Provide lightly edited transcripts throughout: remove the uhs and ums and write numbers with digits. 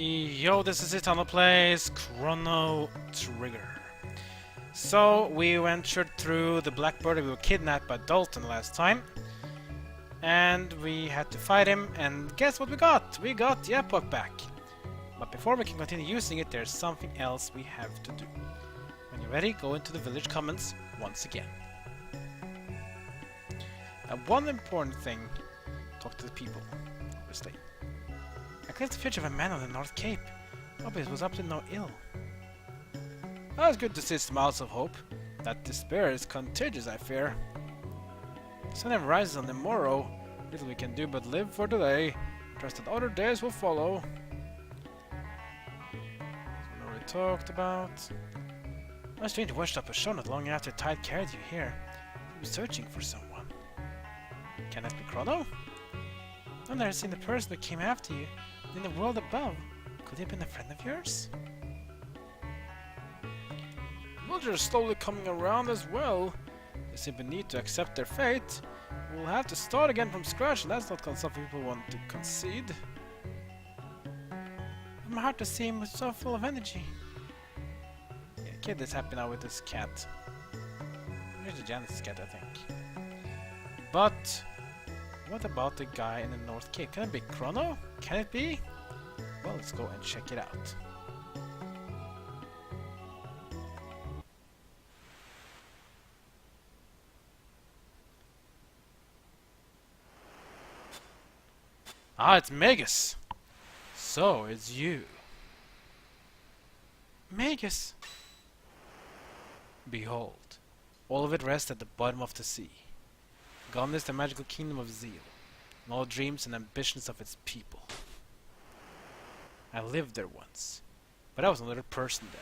Yo, this is it on the place, Chrono Trigger. So, we ventured through the Blackbird. We were kidnapped by Dalton last time. And we had to fight him, and guess what we got? We got the Epoch back. But before we can continue using it, there's something else we have to do. When you're ready, go into the village commons once again. Now, one important thing, talk to the people, obviously. I clipped the picture of a man on the North Cape. Hope it was up to no ill. Well, it's good to see smiles of hope. That despair is contagious, I fear. The sun never rises on the morrow. Little we can do but live for today. Trust that other days will follow. Something we already talked about. My stranger washed up a show not long after the tide carried you here. He was searching for someone. Can that be Crono? I've never seen the person who came after you. In the world above, could he have been a friend of yours? Villagers are slowly coming around as well. They simply need to accept their fate. We'll have to start again from scratch, and that's not something people want to concede. I'm hard to see him with so full of energy. Yeah, the kid is happy now with his cat. Here's the Janus cat, I think. But what about the guy in the North Cape? Can it be Crono? Can it be? Well, let's go and check it out. Ah, it's Magus! So, it's you. Magus! Behold, all of it rests at the bottom of the sea. Gone is the magical kingdom of Zeal, and all dreams and ambitions of its people. I lived there once, but I was another person then.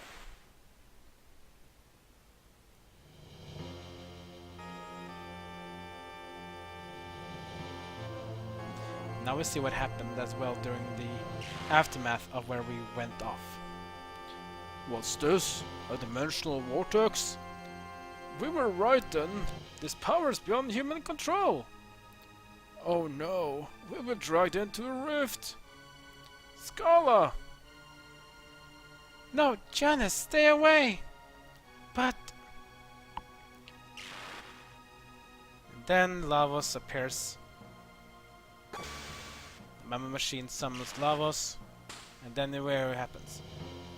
Now we see what happened as well during the aftermath of where we went off. What's this? A dimensional vortex? We were right then. This power is beyond human control. Oh no, we were dragged into a rift. Schala! No, Janus, stay away! But... And then Lavos appears. The Mamma machine summons Lavos. And then where it happens?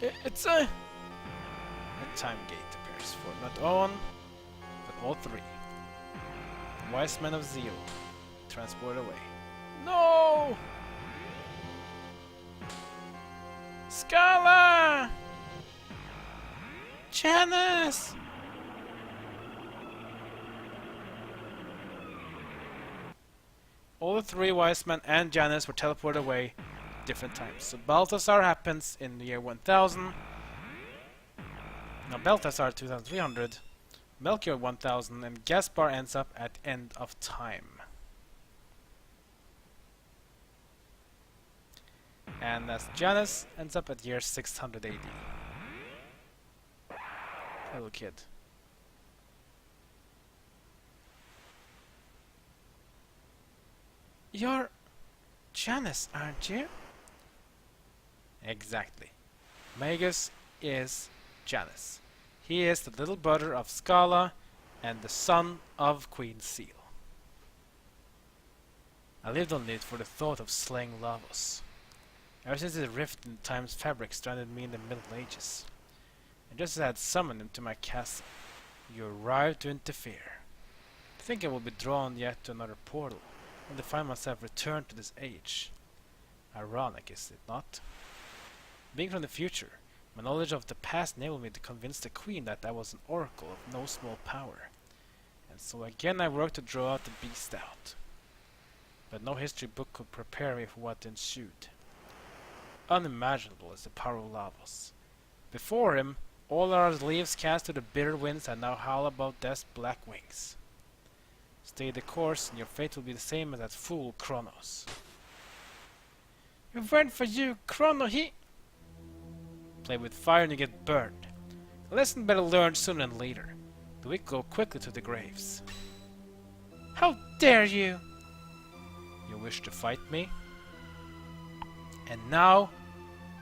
It's a time gate appears for not one, but all three. The wise men of Zeal transport away. No! Schala! Janus! All the three wise men and Janus were teleported away at different times. So Balthasar happens in the year 1000. Now Balthasar 2300. Melchior 1000 and Gaspar ends up at end of time. And as Janus ends up at year 600 AD. Little kid. You're Janus, aren't you? Exactly. Magus is Janus. He is the little brother of Schala and the son of Queen Seal. I lived only for the thought of slaying Lavos. Ever since the rift in time's fabric stranded me in the Middle Ages. And just as I had summoned him to my castle, you arrived to interfere. I think I will be drawn yet to another portal, and to find myself returned to this age. Ironic, is it not? Being from the future, my knowledge of the past enabled me to convince the Queen that I was an oracle of no small power. And so again I worked to draw out the beast out. But no history book could prepare me for what ensued. Unimaginable is the power of Lavos. Before him, all our leaves cast to the bitter winds and now howl about death's black wings. Stay the course, and your fate will be the same as that fool Kronos. Your word for you, Crono, he... Play with fire and you get burned. A lesson better learned sooner than later. The weak go quickly to the graves. How dare you! You wish to fight me? And now,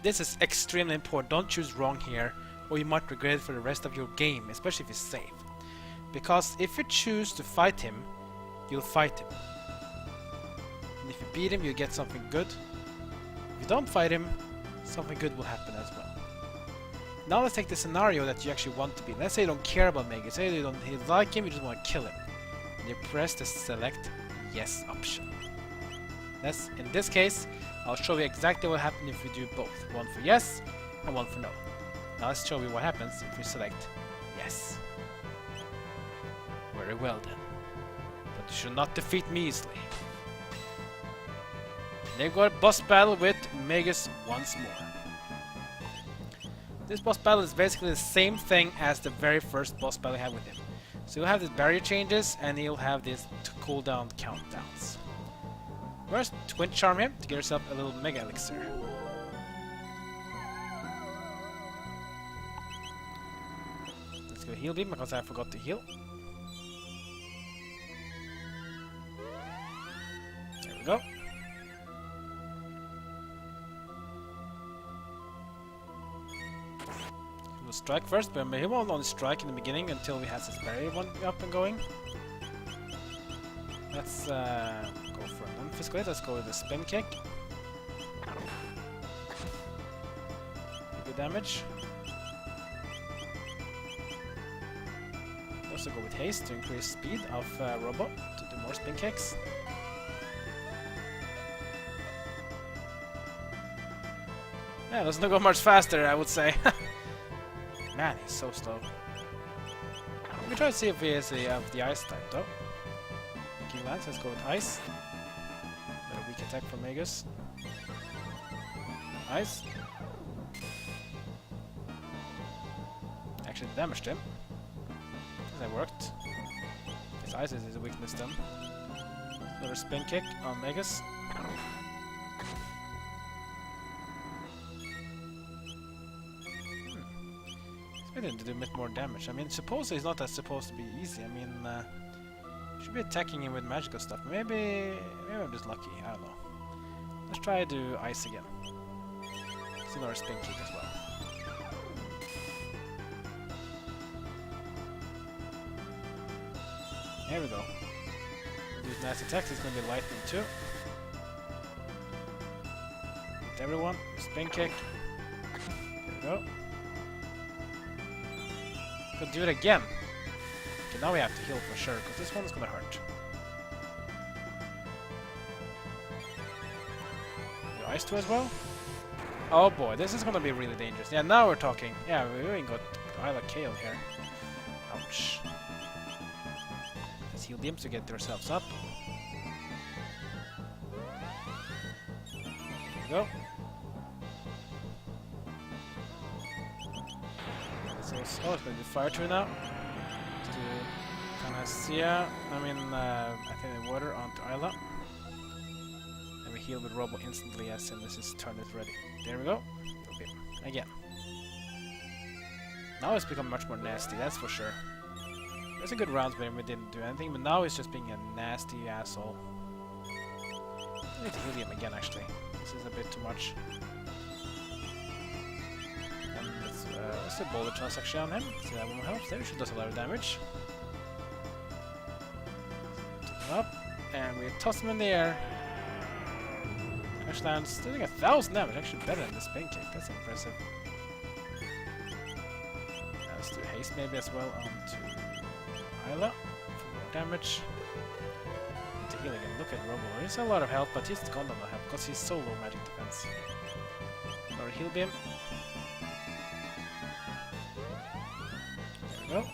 This is extremely important. Don't choose wrong here, or you might regret it for the rest of your game, especially if you save. Because if you choose to fight him, you'll fight him. And if you beat him, you get something good. If you don't fight him, something good will happen as well. Now let's take the scenario that you actually want to be. Let's say you don't care about Magus. Say you don't like him, you just want to kill him. And you press the select yes option. In this case, I'll show you exactly what happens if we do both. One for yes and one for no. Now let's show you what happens if we select yes. Very well then. But you should not defeat me easily. They've got a boss battle with Magus once more. This boss battle is basically the same thing as the very first boss battle I had with him. So you'll have these barrier changes and you'll have these cooldown countdowns. First, Twin Charm him to get yourself a little Mega Elixir. Let's go heal beam because I forgot to heal. There we go. We'll strike first, but he won't only strike in the beginning until we have his barrier one up and going. Let's go for an unphysical hit. Let's go with a spin kick. Good damage. Also go with haste to increase speed of Robo to do more spin kicks. Yeah, doesn't go much faster, I would say. Man, he's so slow. Let me try to see if he has the ice type though. King Lance, let's go with ice. Got a weak attack from Magus. Ice. Actually damaged him. That worked. His ice is his weakness then. Another spin kick on Magus. To do a bit more damage. I mean, supposedly it's not that supposed to be easy. I mean, should be attacking him with magical stuff. Maybe I'm just lucky. I don't know. Let's try to do ice again. It's another spin kick as well. There we go. These nice attacks. It's going to be lightning too. Hit everyone. Spin kick. There we go. Could do it again. Okay, now we have to heal for sure, because this one's gonna hurt. The ice too as well? Oh boy, this is gonna be really dangerous. Yeah, now we're talking. Yeah, we ain't got Isla Kale here. Ouch. Let's heal them to get ourselves up. There we go. So it's going to be fire tree now. To Panacea, I think the water onto Isla. And we heal with Robo instantly as soon as his turn is ready. There we go. Again. Now it's become much more nasty, that's for sure. There's a good rounds where we didn't do anything, but now it's just being a nasty asshole. I need to heal him again actually. This is a bit too much. Let's do boulder toss actually on him. See that one helps. There, she does a lot of damage. Take him up, and we toss him in the air. Crash lands, doing 1,000 damage. Actually better than the spin kick. That's impressive. Let's do haste maybe as well onto Isla for more damage. To heal again. Look at Robo. He's a lot of health, but he's gone on the health because he's so low magic defense. Another heal beam. There we go.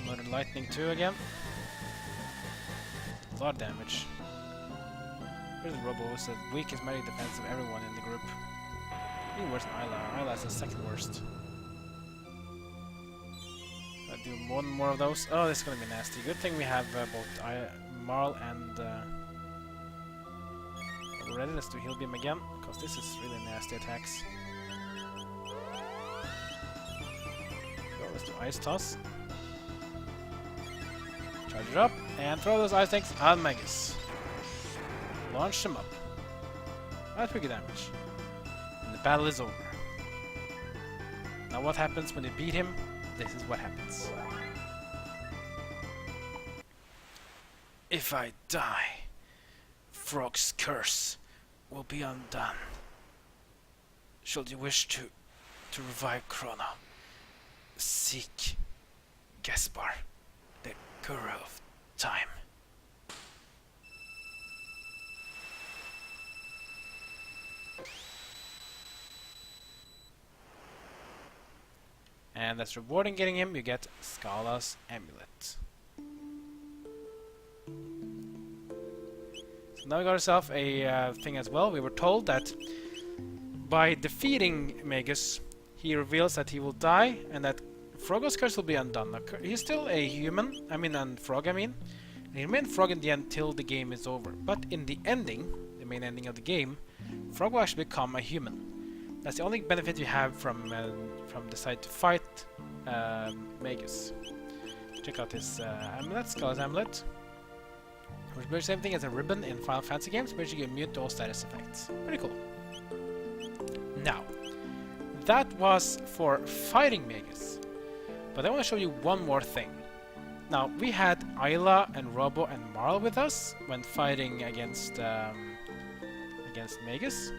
Another lightning 2 again. A lot of damage. Where's Robo? Who's the weakest magic defense of everyone in the group. Even worse than Isla. Isla's the second worst. I'll do one more of those. Oh, this is gonna be nasty. Good thing we have both Marl and ready. Let's do heal beam again, because this is really nasty attacks. Go, let's do ice toss. Charge it up and throw those ice tanks on Magus. Launch him up. That's pretty good damage. And the battle is over. Now what happens when you beat him? This is what happens. If I die, Frog's curse will be undone. Should you wish to revive Crono, seek Gaspar, the Guru of Time. And as reward in getting him, you get Schala's amulet. So now we got ourselves a thing as well. We were told that by defeating Magus, he reveals that he will die and that Frog's curse will be undone. He's still a human, frog, and he remains frog in the end till the game is over. But in the ending, the main ending of the game, Frog will actually become a human. That's the only benefit you have from decide to fight Magus. Check out his amulet, Schala's amulet. Which is the same thing as a ribbon in Final Fantasy games, which you get immune to all status effects. Pretty cool. Now, that was for fighting Magus. But I want to show you one more thing. Now, we had Ayla and Robo and Marl with us when fighting against Magus.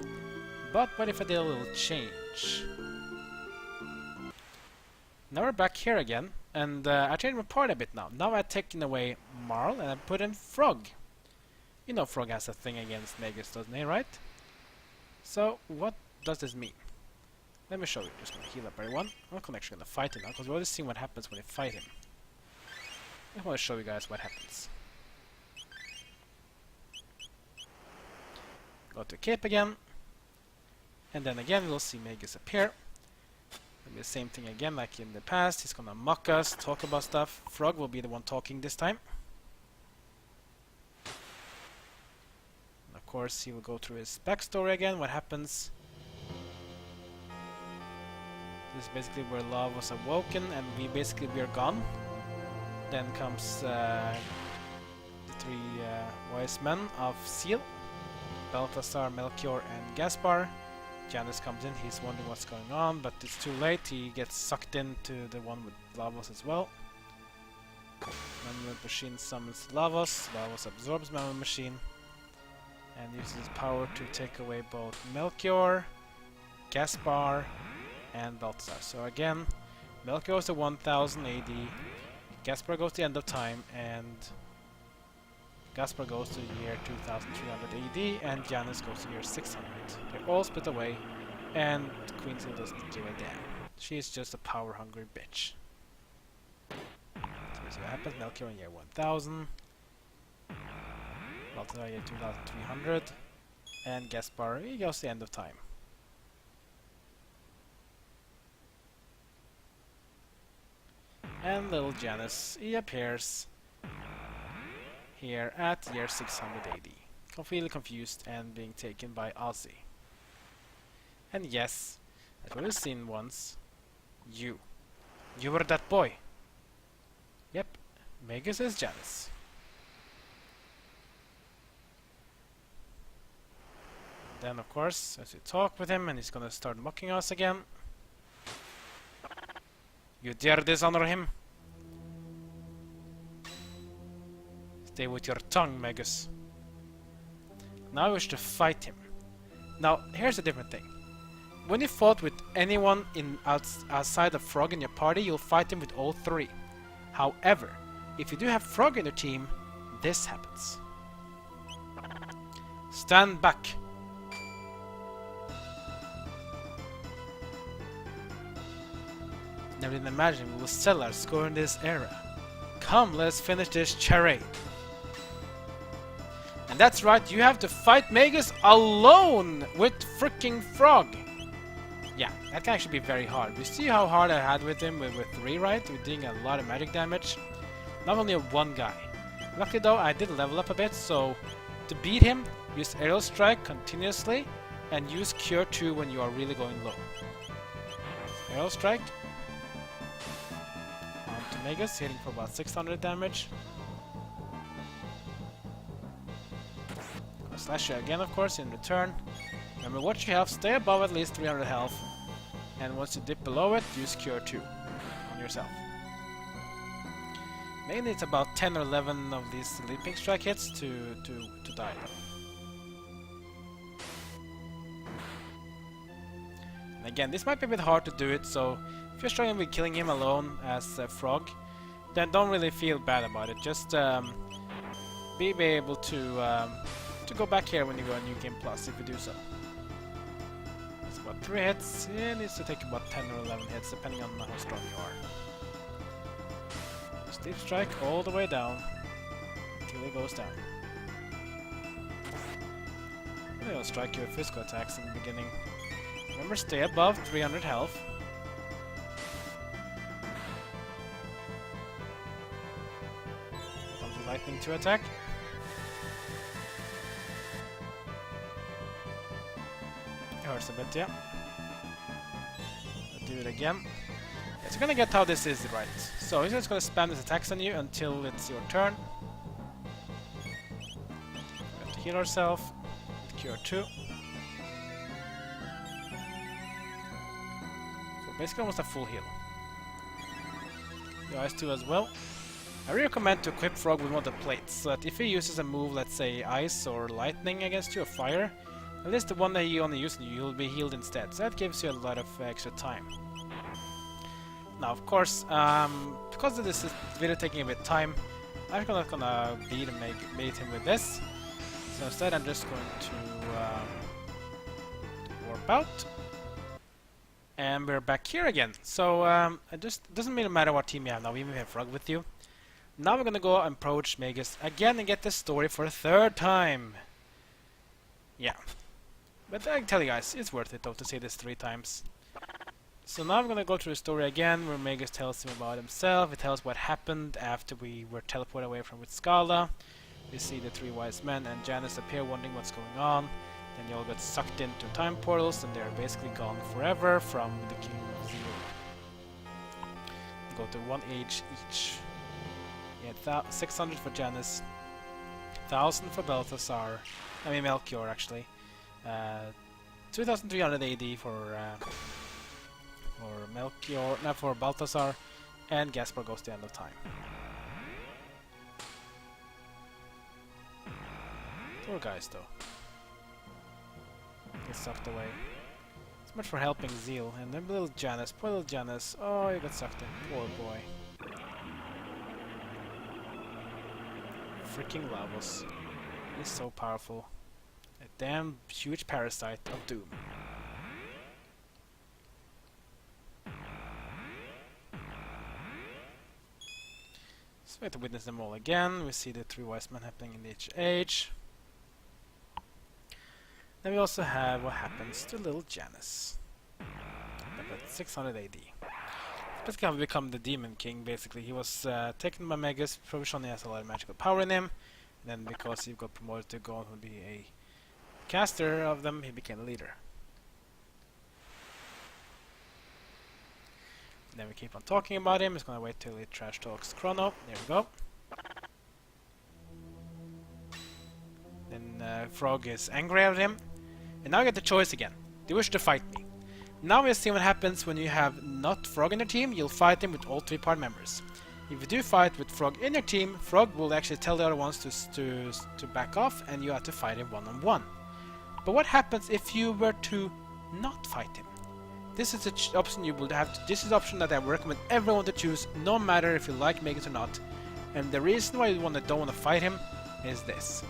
But what if I did a little change? Now we're back here again, and I changed my party a bit now. Now I've taken away Marl and I put in Frog. You know Frog has a thing against Magus, doesn't he, right? So, what does this mean? Let me show you. Just gonna heal up everyone. I'm not actually gonna fight him now, because we've already seen what happens when you fight him. I want to show you guys what happens. Go to Cape again. And then again we'll see Magus appear. It'll be the same thing again like in the past. He's gonna mock us, talk about stuff. Frog will be the one talking this time. And of course he will go through his backstory again, what happens. This is basically where Love was awoken and we are gone. Then comes the three wise men of Seal. Balthasar, Melchior and Gaspar. Janus comes in, he's wondering what's going on, but it's too late, he gets sucked into the one with Lavos as well. Memory Machine summons Lavos, Lavos absorbs Memory Machine and uses his power to take away both Melchior, Gaspar and Balthasar. So again, Melchior goes to 1000 AD, Gaspar goes to the end of time, and Gaspar goes to the year 2300 AD, and Janus goes to the year 600. They're all split away, and Queen Seal doesn't give a damn. She's just a power-hungry bitch. So here's what happens. Melchior in year 1000, Balthasar year 2300, and Gaspar, he goes to the end of time. And little Janus, he appears here at year 600 AD, completely confused and being taken by Ozzy. And yes, as we've seen once, you were that boy. Yep, Magus is Janus. Then of course, as we talk with him and he's gonna start mocking us again. You dare dishonor him? Stay with your tongue, Magus. Now I wish to fight him. Now, here's a different thing. When you fought with anyone outside of Frog in your party, you'll fight him with all three. However, if you do have Frog in your team, this happens. Stand back. Never did imagine we will sell our score in this era. Come, let's finish this charade. And that's right, you have to fight Magus alone with freaking Frog. Yeah, that can actually be very hard. We see how hard I had with him with 3, right? We're doing a lot of magic damage. Not only one guy. Luckily though, I did level up a bit, so to beat him, use Aerial Strike continuously and use Cure 2 when you are really going low. Aerial Strike. On to Magus, hitting for about 600 damage. slash you again, of course, in return. Remember, watch your health, stay above at least 300 health, and once you dip below it, use Cure 2 on yourself. Mainly it's about 10 or 11 of these leaping strike hits to die. And again, this might be a bit hard to do it, so if you're struggling with killing him alone as a frog, then don't really feel bad about it. Just be able to go back here when you go on New Game Plus if you do so. It's about 3 hits. It needs to take about 10 or 11 hits depending on how strong you are. Deep strike all the way down until it goes down. I'm gonna strike you with physical attacks in the beginning. Remember, stay above 300 health. Comes the lightning to attack. It hurts a bit, yeah. I'll do it again. So you're gonna get how this is right. So he's just gonna spam his attacks on you until it's your turn. We have to heal ourselves with Cure 2. So basically almost a full heal. The Ice 2 as well. I recommend to equip Frog with one of the plates, so that if he uses a move, let's say Ice or Lightning against you, or Fire, at least the one that he only uses, you'll be healed instead. So that gives you a lot of extra time. Now, of course, because of this video taking a bit of time, I'm not gonna beat him with this. So instead, I'm just going to warp out, and we're back here again. So it just doesn't really matter what team you have now, even if you have Frog with you. Now we're gonna go and approach Magus again and get this story for a 3rd time. Yeah, but I can tell you guys, it's worth it though to say this 3 times. So now I'm gonna go through the story again, where Magus tells him about himself. It tells what happened after we were teleported away from with Schala. We see the 3 wise men and Janus appear, wondering what's going on. Then they all get sucked into time portals, and they're basically gone forever from the Kingdom of Zero. They go to 1 age each. We had 600 for Janus, 1000 for Balthasar. I mean Melchior actually. 2300 AD for Melchior, not for Balthasar, and Gaspar goes to the end of time. Poor guys though. Get sucked away. So much for helping Zeal, and then little Janus, poor little Janus. Oh, he got sucked in. Poor boy. Freaking Lavos. He's so powerful. A damn huge parasite of doom. So we have to witness them all again. We see the 3 wise men happening in each age. Then we also have what happens to little Janus. At 600 AD. That's how we become the Demon King, basically. He was taken by Magus, provisionally has a lot of magical power in him. And then because he got promoted to go on to be a caster of them, he became a leader. Then we keep on talking about him. He's gonna wait till he trash talks Chrono. There we go. Then Frog is angry at him. And now you get the choice again. Do you wish to fight me? Now we'll see what happens when you have not Frog in your team. You'll fight him with all 3 party members. If you do fight with Frog in your team, Frog will actually tell the other ones to back off, and you have to fight him one-on-one. But what happens if you were to not fight him? This is the option you will have. This is the option that I recommend everyone to choose, no matter if you like Magus or not. And the reason why you don't want to fight him is this: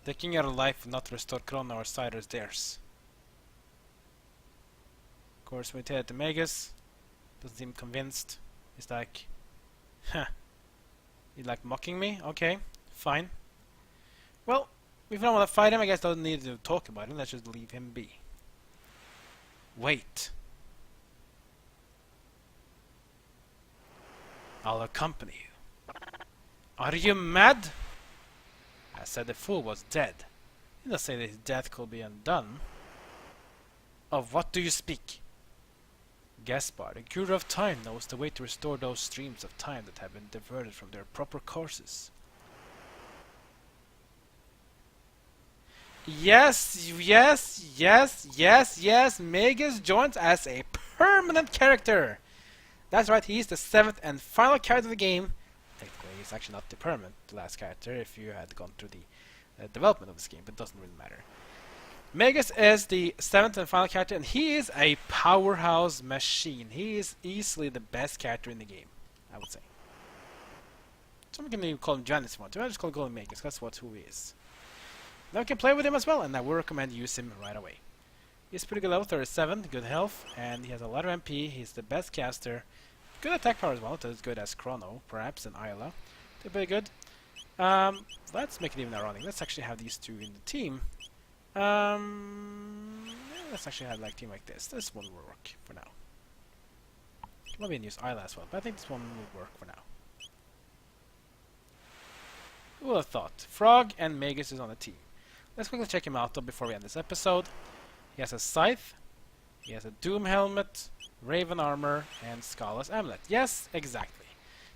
taking your life will not restore Crono or Cider's theirs. Of course, we tell it to Magus. Doesn't seem convinced. He's like, "Huh, you like mocking me? Okay, fine. Well, if you don't want to fight him, I guess I don't need to talk about him. Let's just leave him be." Wait. I'll accompany you. Are you mad? I said the fool was dead. You don't say that his death could be undone. Of what do you speak? Guest bar. The Guru of Time knows the way to restore those streams of time that have been diverted from their proper courses. Yes, yes, yes, yes, yes. Magus joins as a permanent character. That's right, he's the 7th and final character of the game. Technically, he's actually not the permanent last character if you had gone through the development of this game, but it doesn't really matter. Magus is the 7th and final character, and he is a powerhouse machine. He is easily the best character in the game, I would say. Someone can even call him Janus if you want to. I just call him Magus, that's who he is. Now we can play with him as well, and I would recommend use him right away. He's pretty good level 37, good health, and he has a lot of MP. He's the best caster. Good attack power as well, not as good as Chrono, perhaps, and Isla. They're pretty good. Let's make it even ironic. Let's actually have these two in the team. Yeah, let's actually have like team like this. This one will work for now. Maybe use Isla as well, but I think this one will work for now. Who would have thought? Frog and Magus is on the team. Let's quickly check him out though before we end this episode. He has a scythe, he has a doom helmet, raven armor, and Schala's amulet. Yes, exactly.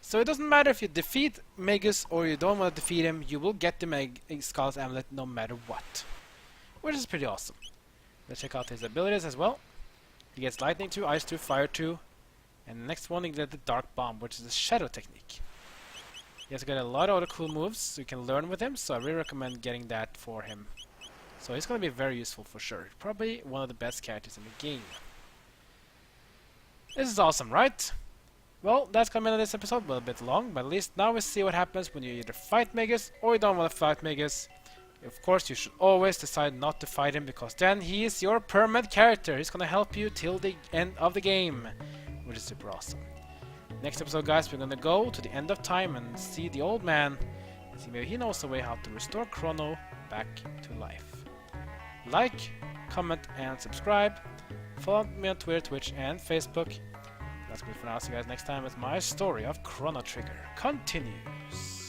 So it doesn't matter if you defeat Magus or you don't want to defeat him, you will get the Schala's amulet no matter what. Which is pretty awesome. Let's check out his abilities as well. He gets lightning 2, ice 2, fire 2, and the next one he gets the dark bomb, which is a shadow technique. He has got a lot of other cool moves so you can learn with him, so I really recommend getting that for him. So he's going to be very useful for sure. Probably one of the best characters in the game. This is awesome, right? Well, that's going to be this episode, a little bit long, but at least now we see what happens when you either fight Magus or you don't want to fight Magus. Of course, you should always decide not to fight him, because then he is your permanent character. He's going to help you till the end of the game, which is super awesome. Next episode, guys, we're going to go to the end of time and see the old man. See maybe he knows a way how to restore Crono back to life. Like, comment, and subscribe. Follow me on Twitter, Twitch, and Facebook. That's good for now. See you guys next time as my story of Chrono Trigger continues.